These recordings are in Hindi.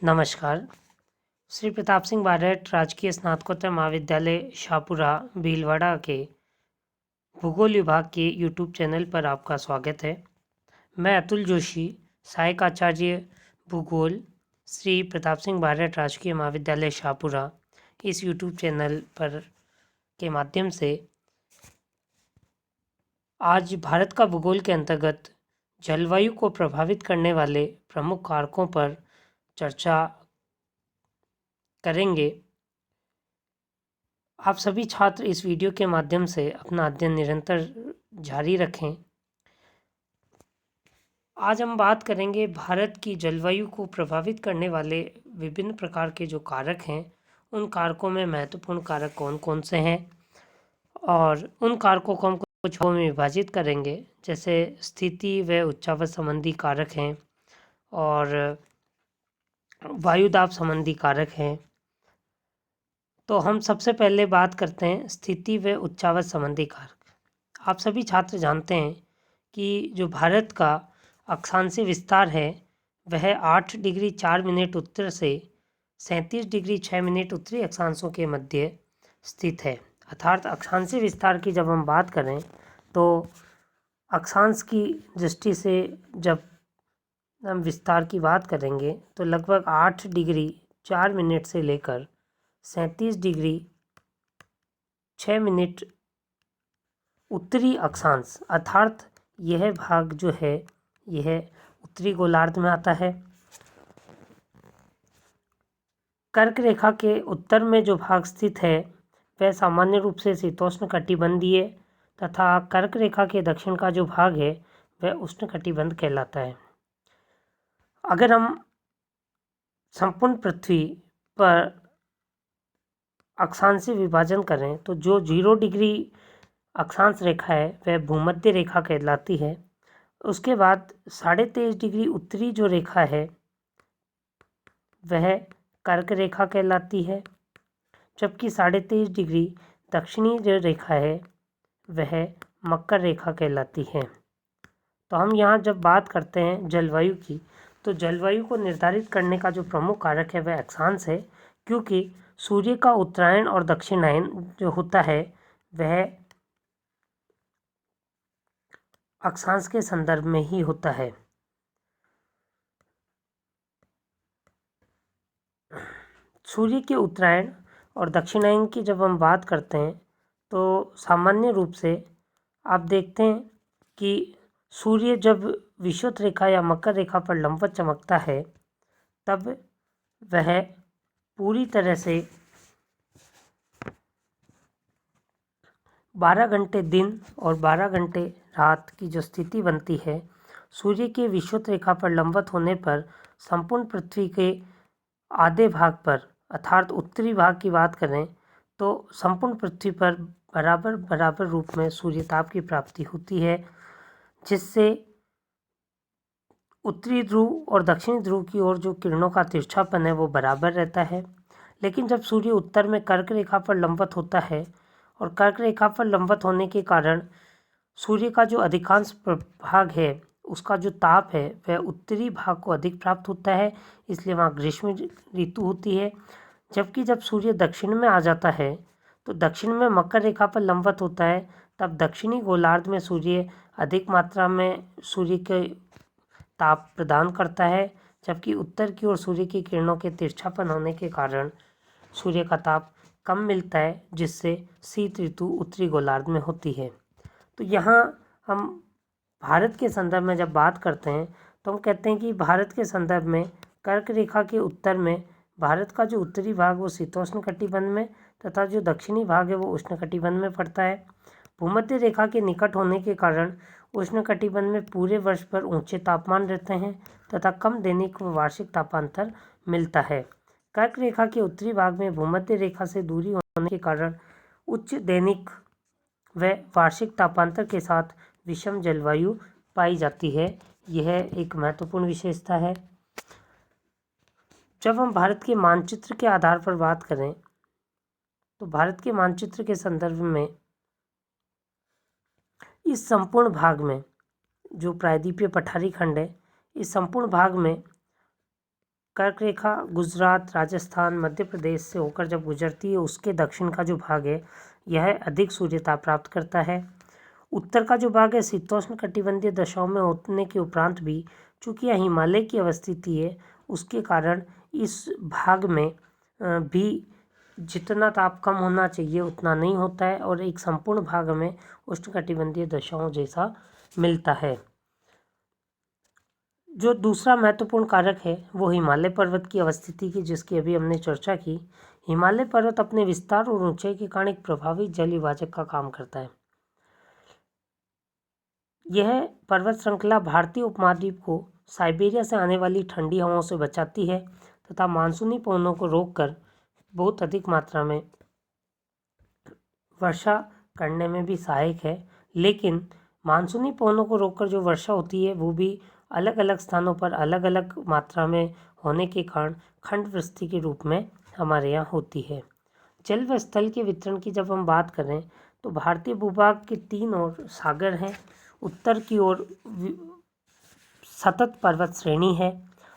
नमस्कार। श्री प्रताप सिंह बारठ राजकीय स्नातकोत्तर महाविद्यालय शाहपुरा भीलवाड़ा के भूगोल विभाग के यूट्यूब चैनल पर आपका स्वागत है। मैं अतुल जोशी, सहायक आचार्य भूगोल, श्री प्रताप सिंह बारठ राजकीय महाविद्यालय शाहपुरा, इस यूट्यूब चैनल पर के माध्यम से आज भारत का भूगोल के अंतर्गत जलवायु को प्रभावित करने वाले प्रमुख कारकों पर चर्चा करेंगे। आप सभी छात्र इस वीडियो के माध्यम से अपना अध्ययन निरंतर जारी रखें। आज हम बात करेंगे भारत की जलवायु को प्रभावित करने वाले विभिन्न प्रकार के जो कारक हैं, उन कारकों में महत्वपूर्ण कारक कौन कौन से हैं और उन कारकों को हम कुछ भागों में विभाजित करेंगे, जैसे स्थिति व उच्चावच संबंधी कारक हैं और वायुदाब संबंधी कारक हैं। तो हम सबसे पहले बात करते हैं स्थिति व उच्चावच संबंधी कारक। आप सभी छात्र जानते हैं कि जो भारत का अक्षांशीय विस्तार है वह 8 डिग्री 4 मिनट उत्तर से 37 डिग्री 6 मिनट उत्तरी अक्षांशों के मध्य स्थित है। अर्थात अक्षांशीय विस्तार की जब हम बात करें तो अक्षांश की दृष्टि से जब हम विस्तार की बात करेंगे तो लगभग 8 डिग्री 4 मिनट से लेकर 37 डिग्री 6 मिनट उत्तरी अक्षांश, अर्थात यह भाग जो है यह उत्तरी गोलार्ध में आता है। कर्क रेखा के उत्तर में जो भाग स्थित है वह सामान्य रूप से शीतोष्ण कटिबंधीय तथा कर्क रेखा के दक्षिण का जो भाग है वह उष्ण कटिबंध कहलाता है। अगर हम संपूर्ण पृथ्वी पर अक्षांशीय विभाजन करें तो जो 0 डिग्री अक्षांश रेखा है वह भूमध्य रेखा कहलाती है। उसके बाद 23.5 डिग्री उत्तरी जो रेखा है वह कर्क रेखा कहलाती है, जबकि 23.5 डिग्री दक्षिणी जो रेखा है वह मकर रेखा कहलाती है। तो हम यहाँ जब बात करते हैं जलवायु की, तो जलवायु को निर्धारित करने का जो प्रमुख कारक है वह अक्षांश है, क्योंकि सूर्य का उत्तरायण और दक्षिणायन जो होता है वह अक्षांश के संदर्भ में ही होता है। सूर्य के उत्तरायण और दक्षिणायन की जब हम बात करते हैं तो सामान्य रूप से आप देखते हैं कि सूर्य जब विषुवत रेखा या मकर रेखा पर लंबवत चमकता है तब वह पूरी तरह से 12 घंटे दिन और 12 घंटे रात की जो स्थिति बनती है, सूर्य के विषुवत रेखा पर लंबवत होने पर संपूर्ण पृथ्वी के आधे भाग पर, अर्थात उत्तरी भाग की बात करें तो संपूर्ण पृथ्वी पर बराबर बराबर रूप में सूर्यताप की प्राप्ति होती है, जिससे उत्तरी ध्रुव और दक्षिणी ध्रुव की ओर जो किरणों का तिरछापन है वो बराबर रहता है। लेकिन जब सूर्य उत्तर में कर्क रेखा पर लंबवत होता है और कर्क रेखा पर लंबवत होने के कारण सूर्य का जो अधिकांश भाग है उसका जो ताप है वह उत्तरी भाग को अधिक प्राप्त होता है, इसलिए वहाँ ग्रीष्म ऋतु होती है। जबकि जब सूर्य दक्षिण में आ जाता है तो दक्षिण में मकर रेखा पर लंबवत होता है, तब दक्षिणी गोलार्ध में सूर्य अधिक मात्रा में सूर्य के ताप प्रदान करता है, जबकि उत्तर की ओर सूर्य की किरणों के तिरछापन होने के कारण सूर्य का ताप कम मिलता है, जिससे शीत ऋतु उत्तरी गोलार्ध में होती है। तो यहाँ हम भारत के संदर्भ में जब बात करते हैं तो हम कहते हैं कि भारत के संदर्भ में कर्क रेखा के उत्तर में भारत का जो उत्तरी भाग वो शीतोष्ण कटिबंध में तथा जो दक्षिणी भाग है वो उष्ण कटिबंध में पड़ता है। भूमध्य रेखा के निकट होने के कारण उष्ण कटिबंध में पूरे वर्ष पर ऊंचे तापमान रहते हैं तथा कम दैनिक व वार्षिक तापांतर मिलता है। कर्क रेखा के उत्तरी भाग में भूमध्य रेखा से दूरी होने के कारण उच्च दैनिक व वार्षिक तापांतर के साथ विषम जलवायु पाई जाती है। यह एक महत्वपूर्ण विशेषता है। जब हम भारत के मानचित्र के आधार पर बात करें तो भारत के मानचित्र के संदर्भ में इस संपूर्ण भाग में जो प्रायद्वीपीय पठारी खंड है, इस संपूर्ण भाग में कर्क रेखा गुजरात, राजस्थान, मध्य प्रदेश से होकर जब गुजरती है, उसके दक्षिण का जो भाग है यह अधिक सूर्यता प्राप्त करता है। उत्तर का जो भाग है शीतोष्ण कटिबंधीय दशाओं में होने के उपरांत भी चूंकि यह हिमालय की अवस्थिति है, उसके कारण इस भाग में भी जितना ताप कम होना चाहिए उतना नहीं होता है और एक संपूर्ण भाग में उष्णकटिबंधीय दशाओं जैसा मिलता है। जो दूसरा महत्वपूर्ण कारक है वो हिमालय पर्वत की अवस्थिति की, जिसकी अभी हमने चर्चा की। हिमालय पर्वत अपने विस्तार और ऊंचाई के कारण एक प्रभावी जल विभाजक का काम करता है। यह पर्वत श्रृंखला भारतीय उपमहाद्वीप को साइबेरिया से आने वाली ठंडी हवाओं से बचाती है तथा मानसूनी पवनों को रोककर बहुत अधिक मात्रा में वर्षा करने में भी सहायक है। लेकिन मानसूनी पवनों को रोककर जो वर्षा होती है वो भी अलग अलग स्थानों पर अलग अलग मात्रा में होने के कारण खंड वृष्टि के रूप में हमारे यहाँ होती है। जल व स्थल के वितरण की जब हम बात करें तो भारतीय भूभाग के 3 ओर सागर हैं। उत्तर की ओर सतत पर्वत श्रेणी है।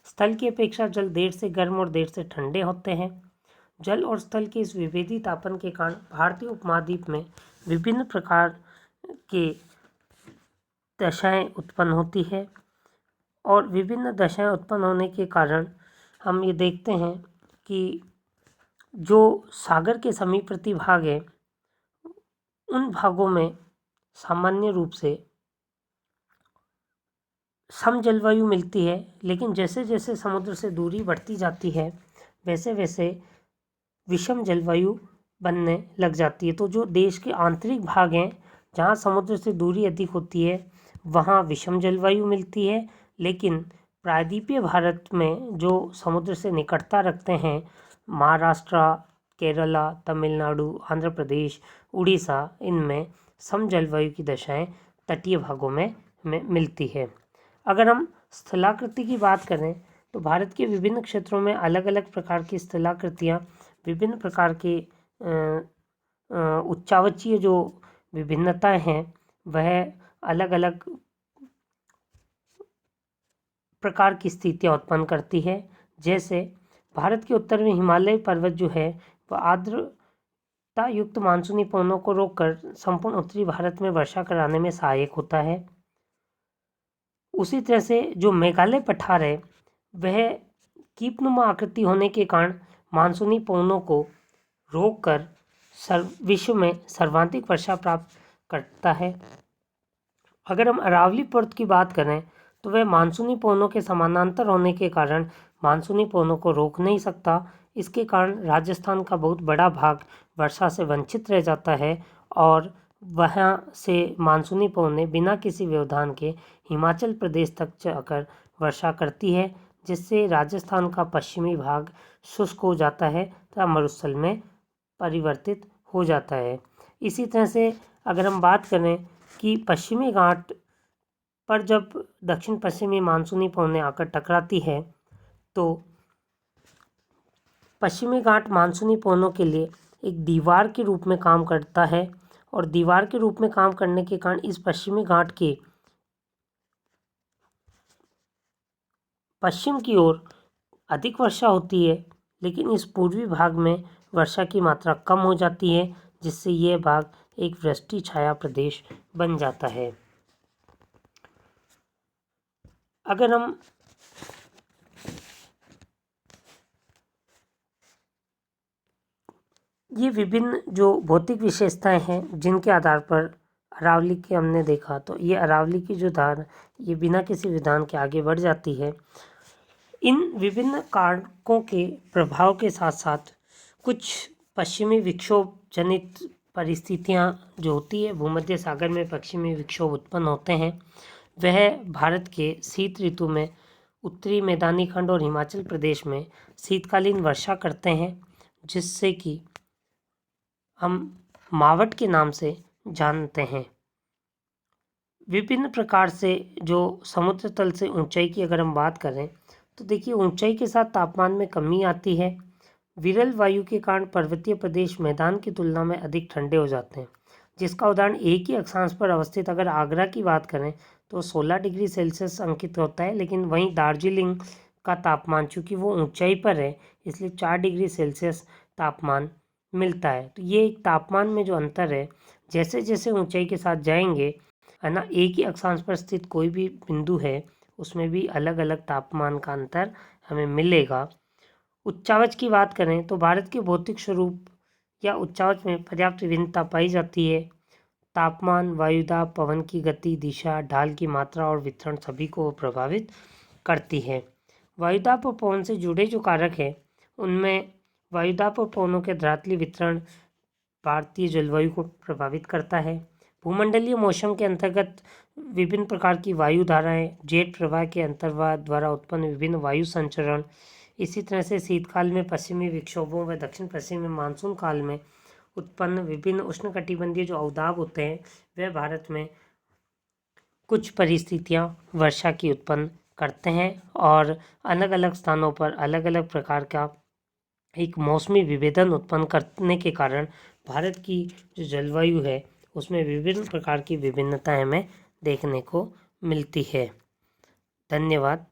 स्थल की अपेक्षा जल देर से गर्म और देर से ठंडे होते हैं। जल और स्थल के इस विभेदी तापन के कारण भारतीय उपमहाद्वीप में विभिन्न प्रकार के दशाएं उत्पन्न होती है और विभिन्न दशाएं उत्पन्न होने के कारण हम ये देखते हैं कि जो सागर के समीपवर्ती भाग है उन भागों में सामान्य रूप से सम जलवायु मिलती है, लेकिन जैसे जैसे समुद्र से दूरी बढ़ती जाती है वैसे वैसे विषम जलवायु बनने लग जाती है। तो जो देश के आंतरिक भाग हैं जहाँ समुद्र से दूरी अधिक होती है वहाँ विषम जलवायु मिलती है, लेकिन प्रायद्वीपीय भारत में जो समुद्र से निकटता रखते हैं महाराष्ट्र, केरला, तमिलनाडु, आंध्र प्रदेश, उड़ीसा, इनमें सम जलवायु की दशाएं तटीय भागों में मिलती है। अगर हम स्थलाकृति की बात करें तो भारत के विभिन्न क्षेत्रों में अलग अलग प्रकार की स्थलाकृतियाँ, विभिन्न प्रकार के उच्चावचीय जो विभिन्नताएं हैं वह अलग अलग प्रकार की स्थितियाँ उत्पन्न करती है। जैसे भारत के उत्तर में हिमालय पर्वत जो है वह आर्द्रता युक्त मानसूनी पवनों को रोककर संपूर्ण उत्तरी भारत में वर्षा कराने में सहायक होता है। उसी तरह से जो मेघालय पठार है वह कीपनुमा आकृति होने के कारण मानसूनी पवनों को रोककर विश्व में सर्वाधिक वर्षा प्राप्त करता है। अगर हम अरावली पर्वत की बात करें तो वह मानसूनी पवनों के समानांतर होने के कारण मानसूनी पवनों को रोक नहीं सकता। इसके कारण राजस्थान का बहुत बड़ा भाग वर्षा से वंचित रह जाता है और वहाँ से मानसूनी पवनें बिना किसी व्यवधान के हिमाचल प्रदेश तक जाकर वर्षा करती है, जिससे राजस्थान का पश्चिमी भाग शुष्क हो जाता है तथा मरुस्थल में परिवर्तित हो जाता है। इसी तरह से अगर हम बात करें कि पश्चिमी घाट पर जब दक्षिण पश्चिमी मानसूनी पवनें आकर टकराती है तो पश्चिमी घाट मानसूनी पवनों के लिए एक दीवार के रूप में काम करता है और दीवार के रूप में काम करने के कारण इस पश्चिमी घाट के पश्चिम की ओर अधिक वर्षा होती है, लेकिन इस पूर्वी भाग में वर्षा की मात्रा कम हो जाती है, जिससे यह भाग एक वृष्टि छाया प्रदेश बन जाता है। अगर हम ये विभिन्न जो भौतिक विशेषताएं हैं जिनके आधार पर अरावली के हमने देखा, तो ये अरावली की जो धार ये बिना किसी विधान के आगे बढ़ जाती है। इन विभिन्न कारकों के प्रभाव के साथ साथ कुछ पश्चिमी विक्षोभ जनित परिस्थितियां जो होती है, भूमध्य सागर में पश्चिमी विक्षोभ उत्पन्न होते हैं, वह भारत के शीत ऋतु में उत्तरी मैदानी खंड और हिमाचल प्रदेश में शीतकालीन वर्षा करते हैं, जिससे कि हम मावट के नाम से जानते हैं। विभिन्न प्रकार से जो समुद्र तल से ऊंचाई की अगर हम बात करें तो देखिए ऊंचाई के साथ तापमान में कमी आती है। विरल वायु के कारण पर्वतीय प्रदेश मैदान की तुलना में अधिक ठंडे हो जाते हैं, जिसका उदाहरण एक ही अक्षांश पर अवस्थित अगर आगरा की बात करें तो 16 डिग्री सेल्सियस अंकित होता है, लेकिन वहीं दार्जिलिंग का तापमान, चूँकि वो ऊंचाई पर है इसलिए 4 डिग्री सेल्सियस तापमान मिलता है। तो ये एक तापमान में जो अंतर है, जैसे जैसे ऊंचाई के साथ जाएंगे है ना, एक ही अक्षांश पर स्थित कोई भी बिंदु है उसमें भी अलग अलग तापमान का अंतर हमें मिलेगा। उच्चावच की बात करें तो भारत के भौतिक स्वरूप या उच्चावच में पर्याप्त विभिन्नता पाई जाती है। तापमान, वायुदाब, पवन की गति, दिशा, ढाल की मात्रा और वितरण सभी को प्रभावित करती है। वायुदाब और पवन से जुड़े जो कारक हैं उनमें वायुदाब और पवनों के धरातलीय वितरण भारतीय जलवायु को प्रभावित करता है। भूमंडलीय मौसम के अंतर्गत विभिन्न प्रकार की वायु धाराएं, जेट प्रवाह के अंतर्वाह द्वारा उत्पन्न विभिन्न वायु संचरण, इसी तरह से शीतकाल में पश्चिमी विक्षोभों व दक्षिण पश्चिमी मानसून काल में उत्पन्न विभिन्न उष्णकटिबंधीय जो अवदाब होते हैं वह भारत में कुछ परिस्थितियां वर्षा की उत्पन्न करते हैं और अलग अलग स्थानों पर अलग अलग प्रकार का एक मौसमी विभेदन उत्पन्न करने के कारण भारत की जो जलवायु है उसमें विभिन्न प्रकार की विभिन्नताएं हमें देखने को मिलती है। धन्यवाद।